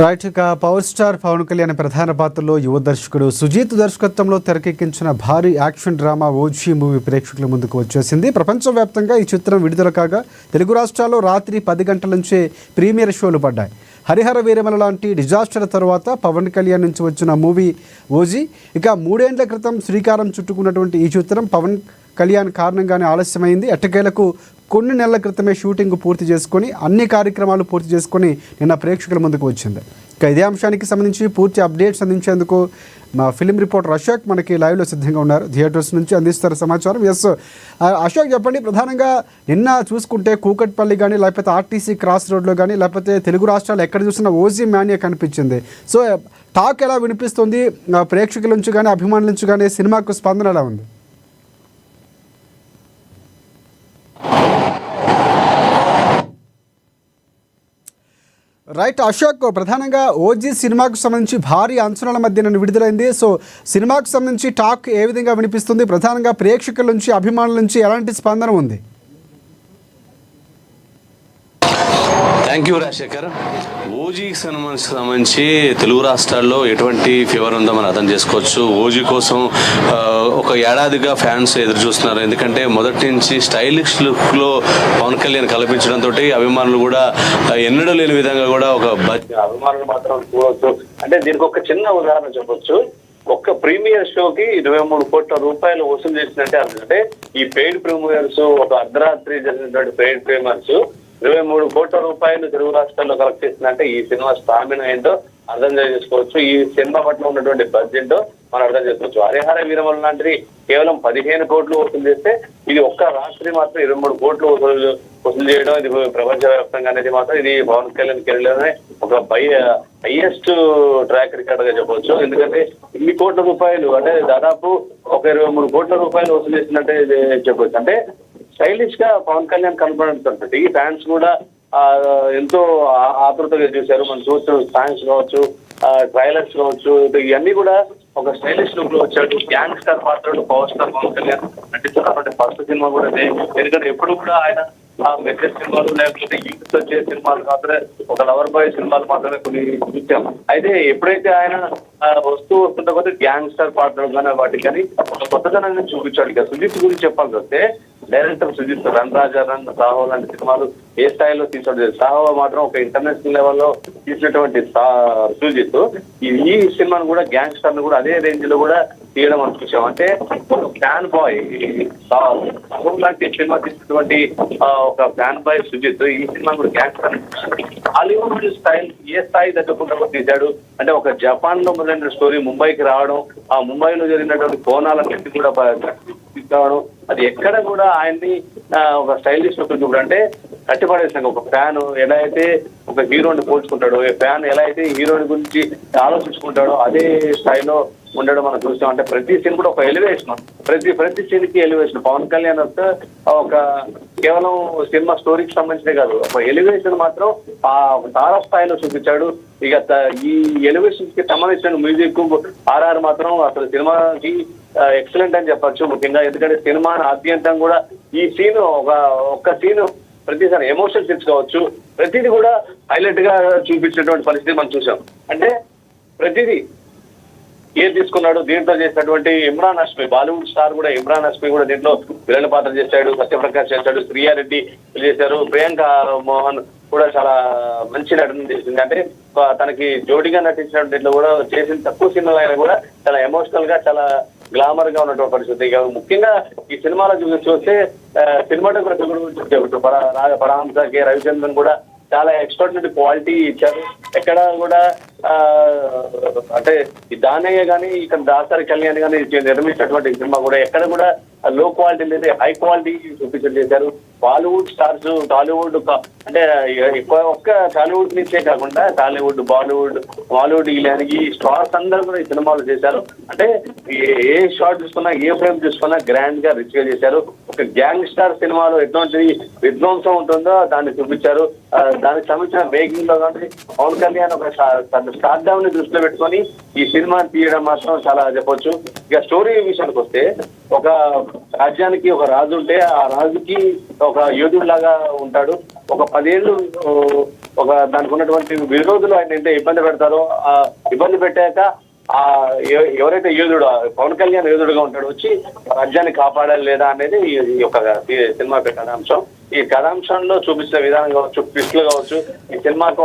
Right. ఇక power star Pawan Kalyan ప్రధాన పాత్రలో యువ దర్శకుడు సుజీత్ దర్శకత్వంలో తెరకెక్కించిన భారీ యాక్షన్ డ్రామా ఓజీ మూవీ ప్రేక్షకుల ముందుకు వచ్చేసింది. ప్రపంచవ్యాప్తంగా ఈ చిత్రం విడుదల కాగా తెలుగు రాష్ట్రాల్లో రాత్రి 10 గంటల నుంచే ప్రీమియర్ షోలు పడ్డాయి. హరిహర వీరమల లాంటి డిజాస్టర్ తర్వాత పవన్ కళ్యాణ్ నుంచి వచ్చిన మూవీ ఓజీ. ఇక 3 ఏళ్ల క్రితం శ్రీకారం చుట్టుకున్నటువంటి ఈ చిత్రం పవన్ కళ్యాణ్ కారణంగానే ఆలస్యమైంది. ఎట్టకేలకు కొన్ని నెలల క్రితమే షూటింగ్ పూర్తి చేసుకొని అన్ని కార్యక్రమాలు పూర్తి చేసుకొని నిన్న ప్రేక్షకుల ముందుకు వచ్చింది. ఇక ఇదే అంశానికి సంబంధించి పూర్తి అప్డేట్స్ అందించేందుకు మా ఫిలిం రిపోర్టర్ అశోక్ మనకి లైవ్లో సిద్ధంగా ఉన్నారు. థియేటర్స్ నుంచి అందిస్తారు సమాచారం. ఎస్ అశోక్, చెప్పండి. ప్రధానంగా నిన్న చూసుకుంటే కూకట్పల్లి కానీ లేకపోతే ఆర్టీసీ క్రాస్ రోడ్లో కానీ లేకపోతే తెలుగు రాష్ట్రాలు ఎక్కడ చూసినా ఓజీ మ్యానియా కనిపించింది. సో టాక్ ఎలా వినిపిస్తుంది, ప్రేక్షకుల నుంచి కానీ అభిమానుల నుంచి కానీ సినిమాకు స్పందన ఎలా ఉంది? రైట్ అశోక్, ప్రధానంగా ఓజీ సినిమాకు సంబంధించి భారీ అంచనాల మధ్య నన్ను విడుదలైంది. సో సినిమాకు సంబంధించి టాక్ ఏ విధంగా వినిపిస్తుంది, ప్రధానంగా ప్రేక్షకుల నుంచి అభిమానుల నుంచి ఎలాంటి స్పందన ఉంది? Thank you Rajasekhar. ఓజీకి సంబంధించి తెలుగు రాష్ట్రాల్లో ఎటువంటి ఫీవర్ ఉందో మనం అర్థం చేసుకోవచ్చు. ఓజీ కోసం ఒక ఏడాదిగా ఫ్యాన్స్ ఎదురు చూస్తున్నారు. ఎందుకంటే మొదటి నుంచి స్టైలిష్ లుక్లో పవన్ కళ్యాణ్ కల్పించడంతో అభిమానులు కూడా ఎన్నడూ లేని విధంగా కూడా ఒక అభిమానులు మాత్రం చూడవచ్చు. అంటే దీనికి ఒక చిన్న ఉదాహరణ చెప్పొచ్చు. ఒక్క ప్రీమియర్ షోకి 23 కోట్ల రూపాయలు వసూలు చేసినట్టే. అంటే ఈ పెయిడ్ ప్రీమియర్స్, ఒక అర్ధరాత్రి జరిగినటువంటి పెయిడ్ ప్రీమియర్స్ 23 కోట్ల రూపాయలు తెలుగు రాష్ట్రాల్లో కలెక్ట్ చేసిందంటే ఈ సినిమా స్టామినా ఏంటో అర్థం చేసుకోవచ్చు. ఈ సినిమా పట్ల ఉన్నటువంటి బడ్జెట్ మనం అర్థం చేసుకోవచ్చు. హరిహర వీరమల లాంటిది కేవలం 15 కోట్లు వసూలు చేస్తే ఇది ఒక్క రాత్రి మాత్రం 23 కోట్లు వసూలు చేయడం, ఇది ప్రపంచవ్యాప్తంగా అనేది మాత్రం ఇది పవన్ కళ్యాణ్ కెరీర్లోనే ఒక హైయెస్ట్ ట్రాక్ రికార్డ్ గా చెప్పవచ్చు. ఎందుకంటే 2 కోట్ల రూపాయలు అంటే దాదాపు ఒక 23 కోట్ల రూపాయలు వసూలు చేసినట్టే చెప్పవచ్చు. అంటే స్టైలిష్ గా పవన్ కళ్యాణ్ కనపడుతుంటుంది. ఈ ఫ్యాన్స్ కూడా ఎంతో ఆతృతగా చూశారు. మనం చూస్తూ సాంగ్స్ కావచ్చు, ట్రైలర్స్ కావచ్చు, ఇవన్నీ కూడా ఒక స్టైలిష్ లుక్ లో వచ్చాడు. గ్యాంగ్స్టర్ పాత్రలు పవర్ స్టార్ పవన్ కళ్యాణ్ నటిస్తున్నటువంటి ఫస్ట్ సినిమా కూడా ఎందుకంటే ఎప్పుడు కూడా ఆయన మెసేజ్ సినిమాలు లేకపోతే యూత్ వచ్చే సినిమాలు మాత్రమే, ఒక లవర్ బాయ్ సినిమాలు మాత్రమే కొన్ని చూసాం. అయితే ఎప్పుడైతే ఆయన వస్తుంటే కొద్ది గ్యాంగ్స్టర్ పాత్రలు కానీ వాటికి కానీ ఒక కొత్తదనాన్ని చూపించాడు. ఇక సుజిత్ గురించి చెప్పాల్సి వస్తే డైరెక్టర్ సుజిత్ రన్ రాజా రన్, సాహో లాంటి సినిమాలు ఏ స్థాయిలో తీసాడు. సాహో మాత్రం ఒక ఇంటర్నేషనల్ లెవెల్లో తీసినటువంటి సుజిత్ ఈ సినిమాను కూడా గ్యాంగ్స్టర్ ను కూడా అదే రేంజ్ లో కూడా తీయడం అని చూసాం. అంటే ఒక ఫ్యాన్ బాయ్ సాహో లాంటి సినిమా తీసినటువంటి ఒక ఫ్యాన్ బాయ్ సుజిత్ ఈ సినిమా కూడా గ్యాంగ్స్టర్ హాలీవుడ్ స్టైల్ ఏ స్థాయి తగ్గకుండా తీశాడు. అంటే ఒక జపాన్ లో మొదలైన స్టోరీ ముంబైకి రావడం, ఆ ముంబైలో జరిగినటువంటి కోణాలన్నింటి కూడా తీసుకురావడం, అది ఎక్కడ కూడా ఆయన్ని ఒక స్టైలిష్ లుక్ చూడ అంటే కట్టిపడేసాక ఒక ఫ్యాన్ ఎలా అయితే ఒక హీరోని పోల్చుకుంటాడో, ఫ్యాన్ ఎలా అయితే హీరోని గురించి ఆలోచించుకుంటాడో అదే స్థాయిలో ఉండడం మనం చూస్తాం. అంటే ప్రతి సీన్ కూడా ఒక ఎలివేషన్, ప్రతి సీన్ కి ఎలివేషన్. పవన్ కళ్యాణ్ వస్తే ఒక కేవలం సినిమా స్టోరీకి సంబంధించినే కాదు, ఒక ఎలివేషన్ మాత్రం ఆ తారా స్థాయిలో చూపించాడు. ఇక ఈ ఎలివేషన్స్ కి సంబంధించిన మ్యూజిక్ ఆర్ఆర్ మాత్రం అసలు సినిమాకి ఎక్సలెంట్ అని చెప్పొచ్చు. ముఖ్యంగా ఎందుకంటే సినిమా ఆద్యంతం కూడా ఈ సీన్ ఒక్క సీన్ ప్రతిసారి ఎమోషన్ సీన్స్ కావచ్చు, ప్రతిదీ కూడా హైలైట్ గా చూపించినటువంటి పరిస్థితి మనం చూసాం. అంటే ప్రతిదీ ఏం తీసుకున్నాడు. దీంట్లో చేసినటువంటి ఇమ్రాన్ హష్మి, బాలీవుడ్ స్టార్ కూడా ఇమ్రాన్ హష్మి కూడా దీంట్లో విలన్ పాత్ర చేశాడు, సత్యప్రకాష్ చేశాడు, శ్రీయారెడ్డి చేశారు, ప్రియాంక మోహన్ కూడా చాలా మంచి నటన చేసింది. అంటే తనకి జోడీగా నటించిన దీంట్లో కూడా చేసిన తక్కువ సినిమాలు అయినా కూడా చాలా ఎమోషనల్ గా చాలా గ్లామర్ గా ఉన్నటువంటి పరిస్థితి. ముఖ్యంగా ఈ సినిమాలో చూస్తే సినిమాటోగ్రఫీ కూడా పరహంస కె రవిచంద్రన్ కూడా చాలా ఎక్స్ట్రాడినరీ క్వాలిటీ ఇచ్చారు. ఎక్కడ కూడా అంటే ఈ దానయ్య కానీ ఇక్కడ దాసరి కళ్యాణ్ కానీ నిర్మించినటువంటి సినిమా కూడా ఎక్కడ కూడా లో క్వాలిటీ లేదు, హై క్వాలిటీ చూపించడం చేశారు. బాలీవుడ్ స్టార్స్, టాలీవుడ్ అంటే ఒక్క టాలీవుడ్ నుంచే కాకుండా టాలీవుడ్, బాలీవుడ్, బాలీవుడ్ ఇలాంటి స్టార్స్ అందరూ కూడా ఈ సినిమాలు చేశారు. అంటే ఏ షాట్ చూసుకున్నా, ఏ ఫ్రేమ్ చూసుకున్నా గ్రాండ్ గా రిచ్ గా చేశారు. ఒక గ్యాంగ్ స్టార్ సినిమాలో ఎటువంటి విధ్వంసం ఉంటుందో దాన్ని చూపించారు. దానికి సంబంధించిన మేకింగ్ లో కానీ పవన్ కళ్యాణ్ ఒక స్టార్డమ్ ని దృష్టిలో పెట్టుకొని ఈ సినిమా తీయడం మాత్రం చాలా చెప్పొచ్చు. ఇక స్టోరీ విషయానికి వస్తే ఒక రాజ్యానికి ఒక రాజు ఉంటే ఆ రాజుకి ఒక యోధుడు లాగా ఉంటాడు. ఒక 10 ఏళ్ళు దానికి ఉన్నటువంటి విరోధులు ఆయన ఎంత ఇబ్బంది పెడతారో, ఇబ్బంది పెట్టాక ఎవరైతే యోధుడు పవన్ కళ్యాణ్ యోధుడుగా ఉంటాడు వచ్చి రాజ్యాన్ని కాపాడాలి లేదా అనేది ఈ యొక్క సినిమా కథాంశం. ఈ కథాంశంలో చూపించిన విధానం కావచ్చు, ట్విస్ట్లు కావచ్చు, ఈ సినిమాకు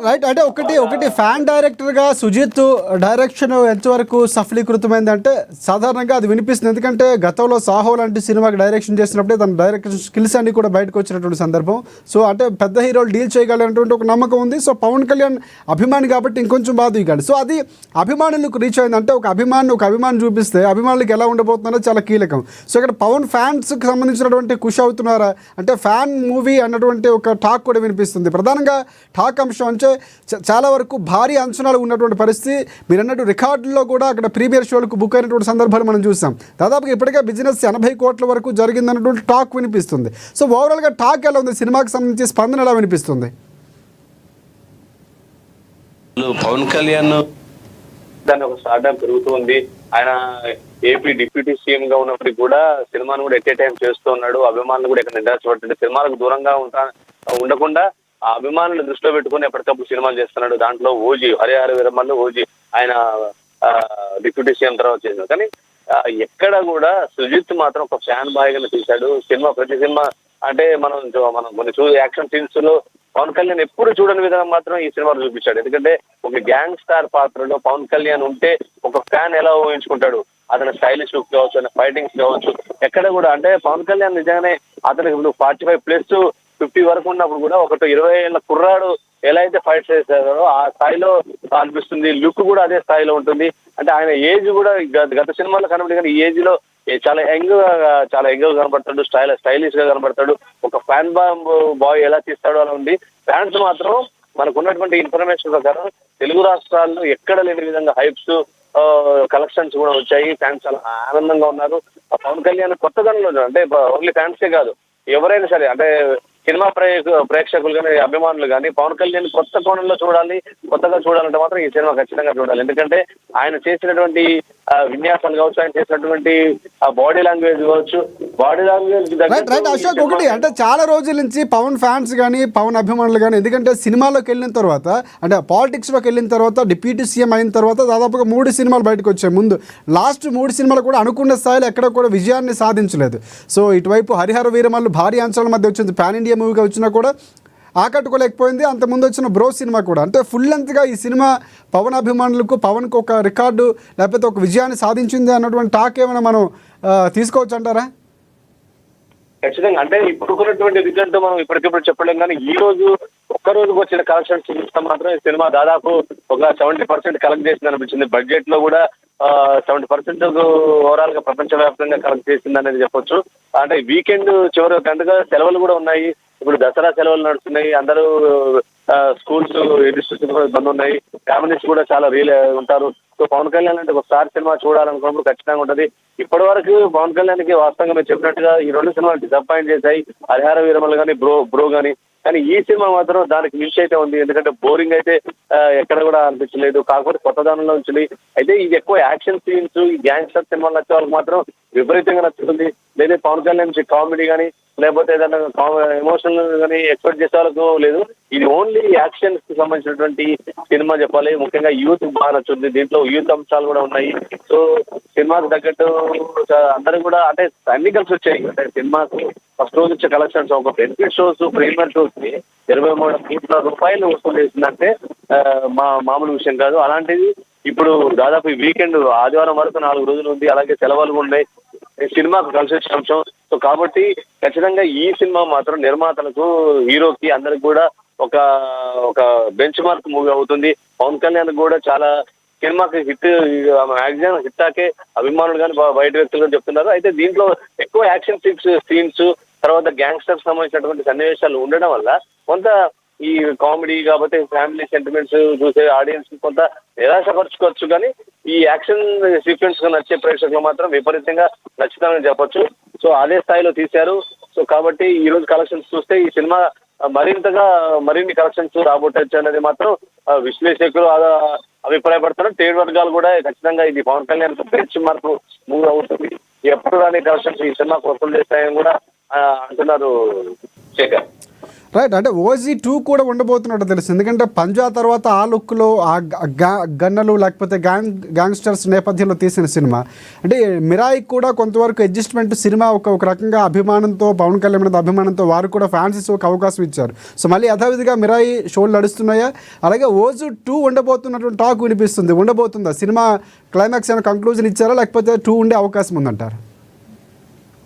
రైట్ అంటే ఒకటి ఫ్యాన్ డైరెక్టర్ గా సుజిత్ డైరెక్షన్ ఎంతవరకు సఫలీకృతమైందంటే సాధారణంగా అది వినిపిస్తుంది. ఎందుకంటే గతంలో సాహో లాంటి సినిమాకి డైరెక్షన్ చేసినప్పుడే తన డైరెక్షన్ స్కిల్స్ అన్ని కూడా బయటకు వచ్చినటువంటి సందర్భం. సో అంటే పెద్ద హీరోలు డీల్ చేయగలిగినటువంటి ఒక నమ్మకం ఉంది. సో పవన్ కళ్యాణ్ అభిమాని కాబట్టి ఇంకొంచెం బాధ ఇవ్వాలి. సో అది అభిమానులకు రీచ్ అయిందంటే ఒక అభిమాని చూపిస్తే అభిమానులకు ఎలా ఉండబోతుందో చాలా కీలకం. సో ఇక్కడ పవన్ ఫ్యాన్స్కి సంబంధించినటువంటి ఖుషి అవుతున్నారా అంటే ఫ్యాన్ మూవీ అన్నటువంటి ఒక టాక్ కూడా వినిపిస్తుంది. ప్రధానంగా టాక్ అంశం అంటే చాలా వరకు భారీ అంచనాలు ఉన్నటువంటి పరిస్థితి. మీరు అన్నట్టు రికార్డుల్లో కూడా అక్కడ ప్రీమియర్ షోలకు బుక్ అయినటువంటి సందర్భాలు మనం చూసాం. దాదాపుగా ఇప్పటికే బిజినెస్ 80 కోట్ల వరకు జరిగిందన్నటువంటి టాక్ వినిపిస్తుంది. సో ఓవరాల్గా టాక్ ఎలా ఉంది, సినిమాకి సంబంధించి స్పందన ఎలా వినిపిస్తుంది? పవన్ కళ్యాణ్ దాన్ని ఒక స్టార్డమ్ పెరుగుతుంది. ఆయన ఏపీ డిప్యూటీ సీఎం గా ఉన్నప్పటికీ కూడా సినిమాను కూడా ఎట్ ఏ టైం చేస్తూ ఉన్నాడు. అభిమానులు కూడా ఇక్కడ నిరాశపడుతుంటే సినిమాలకు దూరంగా ఉండకుండా ఆ అభిమానులు దృష్టిలో పెట్టుకుని ఎప్పటికప్పుడు సినిమాలు చేస్తున్నాడు. దాంట్లో ఓజీ హరిహర వీరమల్లు ఓజీ ఆయన డిప్యూటీ సీఎం తర్వాత చేశాడు. కానీ ఎక్కడ కూడా సుజిత్ మాత్రం ఒక ఫ్యాన్ బాయ్ గా తీశాడు. ప్రతి సినిమా అంటే మనం కొన్ని యాక్షన్ సీన్స్ లో పవన్ కళ్యాణ్ ఎప్పుడు చూడని విధంగా మాత్రం ఈ సినిమాలో చూపించాడు. ఎందుకంటే ఒక గ్యాంగ్ స్టార్ పాత్రలో పవన్ కళ్యాణ్ ఉంటే ఒక ఫ్యాన్ ఎలా ఊహించుకుంటాడు, అతని స్టైలిష్ లుక్ కావచ్చు, అతని ఫైటింగ్స్ కావచ్చు, ఎక్కడ కూడా అంటే పవన్ కళ్యాణ్ నిజంగానే అతనికి 45 + 50 వరకు ఉన్నప్పుడు కూడా 20 ఏళ్ళ కుర్రాడు ఎలా అయితే ఫైట్ చేస్తారో ఆ స్థాయిలో అనిపిస్తుంది. లుక్ కూడా అదే స్థాయిలో ఉంటుంది. అంటే ఆయన ఏజ్ కూడా గత సినిమాలో కనబడి కానీ ఈ ఏజ్ లో చాలా యంగ్ గా కనబడతాడు, స్టైలిష్ గా కనబడతాడు. ఒక ఫ్యాన్ బాయ్ ఎలా తీస్తాడో అలా ఉంది. ఫ్యాన్స్ మాత్రం మనకు ఉన్నటువంటి ఇన్ఫర్మేషన్ ప్రకారం తెలుగు రాష్ట్రాల్లో ఎక్కడ లేని విధంగా హైప్స్, కలెక్షన్స్ కూడా వచ్చాయి. ఫ్యాన్స్ చాలా ఆనందంగా ఉన్నారు. పవన్ కళ్యాణ్ కొత్తదనంలో అంటే ఓన్లీ ఫ్యాన్సే కాదు, ఎవరైనా సరే అంటే సినిమా ప్రేక్షకులు కానీ అభిమానులు కానీ పవన్ కళ్యాణ్ కొత్త కోణంలో కొత్తగా చూడాలంటే మాత్రం ఈ సినిమా ఖచ్చితంగా చూడాలి. ఎందుకంటే ఆయన చేసినటువంటి విన్యాసాలు కావచ్చు, ఆయన చేసినటువంటి బాడీ లాంగ్వేజ్ కావచ్చు, బాడీ లాంగ్వేజ్ అశోక్ ఒకటి అంటే చాలా రోజుల నుంచి పవన్ ఫ్యాన్స్ కానీ పవన్ అభిమానులు కానీ ఎందుకంటే సినిమాలోకి వెళ్ళిన తర్వాత అంటే పాలిటిక్స్లోకి వెళ్ళిన తర్వాత డిప్యూటీ సీఎం అయిన తర్వాత దాదాపుగా 3 సినిమాలు బయటకు వచ్చాయి. ముందు లాస్ట్ 3 సినిమాలు కూడా అనుకున్న స్థాయిలో ఎక్కడ కూడా విజయాన్ని సాధించలేదు. సో ఇటువైపు హరిహర వీరమల్లు భారీ అంచనాల మధ్య వచ్చింది, పాన్ ఇండియా మూవీగా వచ్చినా కూడా ఆకట్టుకోలేకపోయింది. అంతకుముందు వచ్చిన బ్రో సినిమా కూడా అంటే ఫుల్ లెంత్గా ఈ సినిమా పవన్ అభిమానులకు పవన్కు ఒక రికార్డు లేకపోతే ఒక విజయాన్ని సాధించింది అన్నటువంటి టాక్ ఏమైనా మనం తీసుకోవచ్చు అంటారా? ఖచ్చితంగా. అంటే ఇప్పుడున్నటువంటి రిజల్ట్ మనం ఇప్పటికిప్పుడు చెప్పలేం. కానీ ఈ రోజు ఒక్కరోజుకు వచ్చిన కలెక్షన్స్ చూస్తే మాత్రం ఈ సినిమా దాదాపు ఒక 70% కలెక్ట్ చేసింది అనిపించింది. బడ్జెట్ లో కూడా 70% ఓవరాల్ గా ప్రపంచవ్యాప్తంగా కలెక్ట్ చేసింది అనేది చెప్పొచ్చు. అంటే వీకెండ్ చివరి గంటగా సెలవులు కూడా ఉన్నాయి. ఇప్పుడు దసరా సెలవులు నడుస్తున్నాయి. అందరూ స్కూల్స్ బంద్ ఉన్నాయి. ఫ్యామిలీస్ కూడా చాలా ఉంటారు. సో పవన్ కళ్యాణ్ అంటే ఒక స్టార్ సినిమా చూడాలనుకున్నప్పుడు ఖచ్చితంగా ఉంటది. ఇప్పటి వరకు పవన్ కళ్యాణ్కి వాస్తవంగా మీరు చెప్పినట్టుగా ఈ 2 సినిమాలు డిసప్పాయింట్ చేశాయి, హరిహర వీరమల్ కానీ బ్రో కానీ. కానీ ఈ సినిమా మాత్రం దానికి మించి అయితే ఉంది. ఎందుకంటే బోరింగ్ అయితే ఎక్కడ కూడా అనిపించలేదు. కాకపోతే కొత్తదనంలో ఉంచింది. అయితే ఇది ఎక్కువ యాక్షన్ సీన్స్, ఈ గ్యాంగ్స్టర్ సినిమాలు నచ్చే వాళ్ళకి మాత్రం విపరీతంగా నచ్చుతుంది. లేదా పవన్ కళ్యాణ్ నుంచి కామెడీ కానీ లేకపోతే ఏదైనా ఎమోషనల్ కానీ ఎక్స్పెక్ట్ చేసే వాళ్ళకు లేదు. ఇది ఓన్లీ యాక్షన్ కి సంబంధించినటువంటి సినిమా చెప్పాలి. ముఖ్యంగా యూత్ బాగా నచ్చుతుంది. దీంట్లో యూత్ అంశాలు కూడా ఉన్నాయి. సో సినిమాకి తగ్గట్టు అందరూ కూడా అంటే అన్ని కలిసి వచ్చాయి. అంటే సినిమాకి ఫస్ట్ రోజు వచ్చే కలెక్షన్స్ ఒక బెనిఫిట్ షోస్, ప్రీమియర్ షోస్ కి 23 కోట్ల రూపాయలు వసూలు చేసిందంటే మామూలు విషయం కాదు. అలాంటిది ఇప్పుడు దాదాపు ఈ వీకెండ్ ఆదివారం వరకు 4 రోజులు ఉంది. అలాగే సెలవులు ఉన్నాయి. సినిమాకు కలిసి వచ్చే అంశం. సో కాబట్టి ఖచ్చితంగా ఈ సినిమా మాత్రం నిర్మాతలకు, హీరోకి అందరికి కూడా ఒక బెంచ్ మార్క్ మూవీ అవుతుంది. పవన్ కళ్యాణ్ కూడా చాలా సినిమాకి మ్యాక్సిమం హిట్టాకే అభిమానులు కానీ బయట వ్యక్తులు కానీ చెప్తున్నారు. అయితే దీంట్లో ఎక్కువ యాక్షన్ సీన్స్ తర్వాత గ్యాంగ్స్టర్స్ సంబంధించినటువంటి సన్నివేశాలు ఉండడం వల్ల కొంత ఈ కామెడీ కాబట్టి ఫ్యామిలీ సెంటిమెంట్స్ చూసే ఆడియన్స్ కొంత నిరాశపరచుకోవచ్చు. కానీ ఈ యాక్షన్ సీక్వెన్స్ నచ్చే ప్రేక్షకులు మాత్రం విపరీతంగా నచ్చుతామని చెప్పొచ్చు. సో అదే స్థాయిలో తీశారు. సో కాబట్టి ఈ రోజు కలెక్షన్స్ చూస్తే ఈ సినిమా మరిన్ని కలెక్షన్స్ రాబోట్టచ్చు అనేది మాత్రం విశ్లేషకులు అభిప్రాయపడుతున్నారు. ట్రేడ్ వర్గాలు కూడా ఖచ్చితంగా ఇది Pawan Kalyan benchmark move అవుతుంది. ఎప్పుడు రాని కలెక్షన్స్ ఈ సినిమాకు వసూలు చేస్తాయని కూడా అంటున్నారు శేఖర్. రైట్, అంటే ఓజీ 2 కూడా ఉండబోతున్నట్టు తెలుసు. ఎందుకంటే పంజా తర్వాత ఆ లుక్లో ఆ గన్నలు లేకపోతే గ్యాంగ్స్టర్స్ నేపథ్యంలో తీసిన సినిమా. అంటే మిరాయి కూడా కొంతవరకు అడ్జస్ట్మెంట్ సినిమా ఒక రకంగా అభిమానంతో, పవన్ కళ్యాణ్ మీద అభిమానంతో వారు కూడా ఫ్యాన్సీస్ ఒక అవకాశం ఇచ్చారు. సో మళ్ళీ యథావిధిగా మిరాయి షోలు నడుస్తున్నాయా? అలాగే ఓజీ 2 ఉండబోతున్నటువంటి టాక్ వినిపిస్తుంది. ఉండబోతుందా? సినిమా క్లైమాక్స్ ఏమైనా కంక్లూజన్ ఇచ్చారా, లేకపోతే 2 ఉండే అవకాశం ఉందంటారు?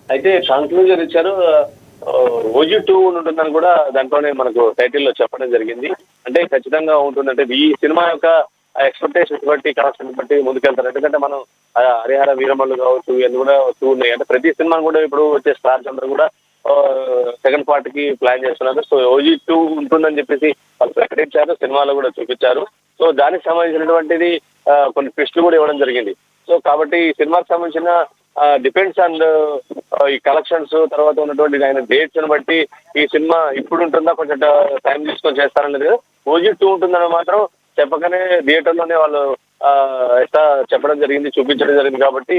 అయితే కంక్లూజన్ ఇచ్చారు. ఓజీ 2 ఉంటుందని కూడా దాంట్లోనే మనకు టైటిల్ లో చెప్పడం జరిగింది. అంటే ఖచ్చితంగా ఉంటుందంటే ఈ సినిమా యొక్క ఎక్స్పెక్టేషన్స్ బట్టి, కలెక్షన్ బట్టి ముందుకెళ్తారు. ఎందుకంటే మనం హరిహర వీరమల్లు కావచ్చు, ఇవన్నీ కూడా వస్తూ ఉన్నాయి. అంటే ప్రతి సినిమా కూడా ఇప్పుడు వచ్చే స్టార్స్ అందరూ కూడా సెకండ్ పార్ట్ కి ప్లాన్ చేస్తున్నారు. సో ఓజీ 2 ఉంటుందని చెప్పేసి వాళ్ళు ప్రకటించారు, సినిమాలో కూడా చూపించారు. సో దానికి సంబంధించినటువంటిది కొన్ని ట్విస్టులు కూడా ఇవ్వడం జరిగింది. సో కాబట్టి ఈ సినిమాకి సంబంధించిన డిపెండ్స్ ఆన్ ఈ కలెక్షన్స్, తర్వాత ఉన్నటువంటి ఆయన డేట్స్ ని బట్టి ఈ సినిమా ఇప్పుడు ఉంటుందా, కొంచెం టైం తీసుకొని చేస్తారనేది. ఓజీ 2 ఉంటుందని మాత్రం చెప్పగానే థియేటర్ లోనే వాళ్ళు ఎట్లా చెప్పడం జరిగింది, చూపించడం జరిగింది. కాబట్టి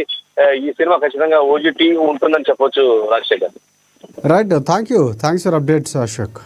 ఈ సినిమా ఖచ్చితంగా ఓజీ 2 ఉంటుందని చెప్పొచ్చు Rajasekhar. Right, thanks for updates Ashok.